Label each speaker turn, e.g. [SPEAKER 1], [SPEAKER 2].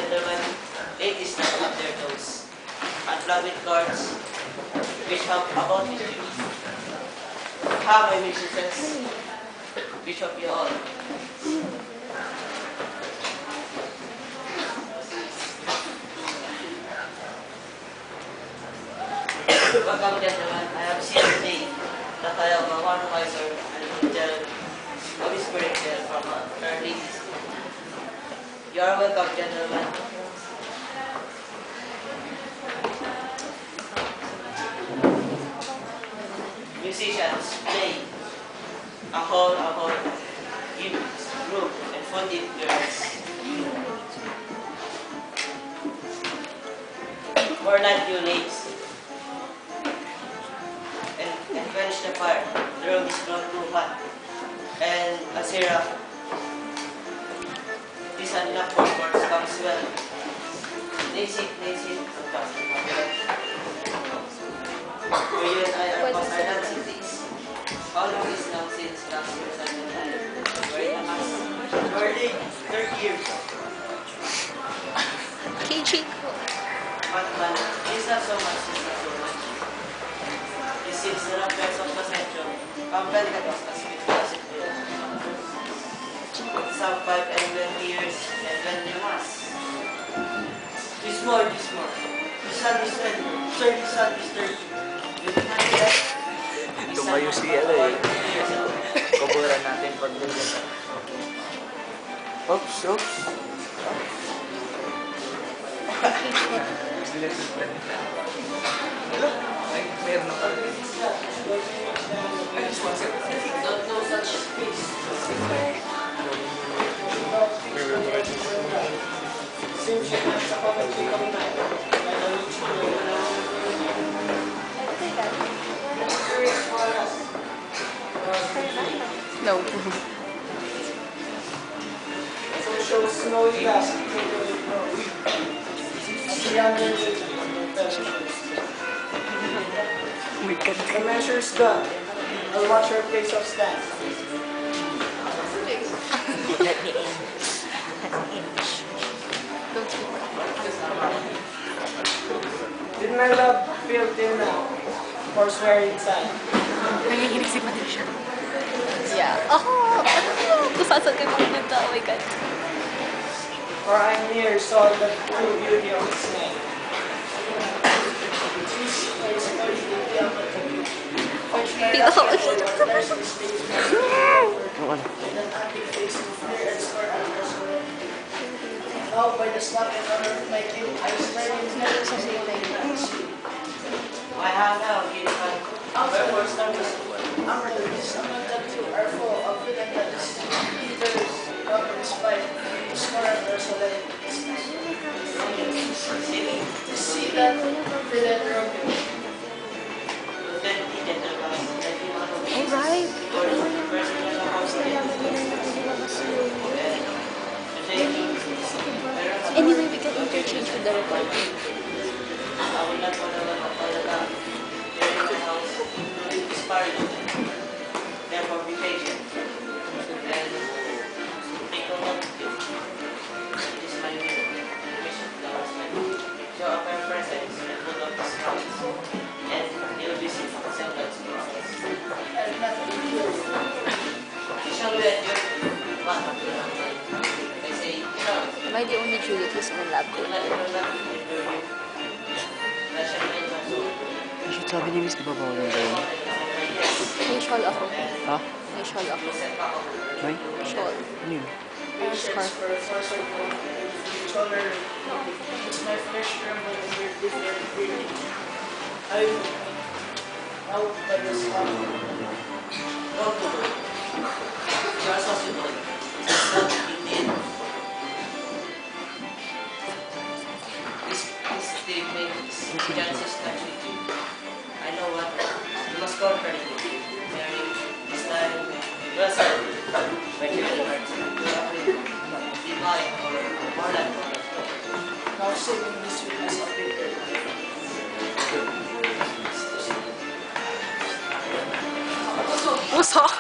[SPEAKER 1] gentlemen, ladies that have their toes, unplugged with cords, which have about mystery. How my mistresses, which of you all? Welcome, gentlemen. I have seen today that I am a one advisor and tell a whispering tale from our ladies. You are welcome, gentlemen. Musicians, play. A whole, youths, group, and funded girls. More like you, ladies. And quench the fire. The room is not too hot. And a syrup. This and enough for course comes well. They sit, and come. For you and I are past our dancing days. How long is now since last year's anniversary? Wearing a mask. Already 30 years.
[SPEAKER 2] Chico.
[SPEAKER 1] But it's not so much, It seems the effects of the century compel the cost as it does it will. Some 5 and 20 years and 20 mass. This more. The sun is 20. Sir, the sun is 30.
[SPEAKER 3] Tumayo si eh. Kuburan natin pag ganyan. Oops. Hello? Ay, meron na pala.
[SPEAKER 1] Don't know such space.
[SPEAKER 2] No.
[SPEAKER 4] Social snowy glass. The measure's done. I'll watch your place of stand.
[SPEAKER 2] Let me in. Don't speak.
[SPEAKER 4] Did my love feel till now? Or swear inside?
[SPEAKER 2] Nangihinig si Patricia. Yeah. Kung saan kayo pupunta. Oh my God.
[SPEAKER 4] For I'm here, saw the true beauty of its name. Now by the slap and honor of my king, I swear in never to say thank you.
[SPEAKER 1] I have now given wherefore starts
[SPEAKER 4] Amr, some of them too are full of feeling that is leaders come in spite to scorn their solemnity. To see that villain broken.
[SPEAKER 2] Alright. Anyway, we can interchange with the recording.
[SPEAKER 1] I will not want to apologize. Here in my house, inspiring. Therefore, be patient. And take a look. It is my mission to husband. Show up our presence and hold up his promise. And he'll visit the semblance of us.
[SPEAKER 4] And not to be
[SPEAKER 1] Shall we endure? What? I say, shall.
[SPEAKER 2] Am I the only Juliet who's in a lab coat?
[SPEAKER 3] Sabi ni Miss, di ba bawal yung gawin?
[SPEAKER 2] May shawl ako.
[SPEAKER 3] Ha?
[SPEAKER 2] May shawl ako.
[SPEAKER 3] May?
[SPEAKER 2] Shawl.
[SPEAKER 3] Ano yun?
[SPEAKER 2] Scarf.
[SPEAKER 4] for a force of tolerate. It's my flesh tremble in your different breathing. I out by the slap.
[SPEAKER 1] Go to work. Just as you know, it's not indeed. This state makes chances touch with you. I know what. You must conquer it. Mary, this time, Russell, when you are divine or more than one.
[SPEAKER 4] Now saving this sweetness of bitter.
[SPEAKER 2] Puso!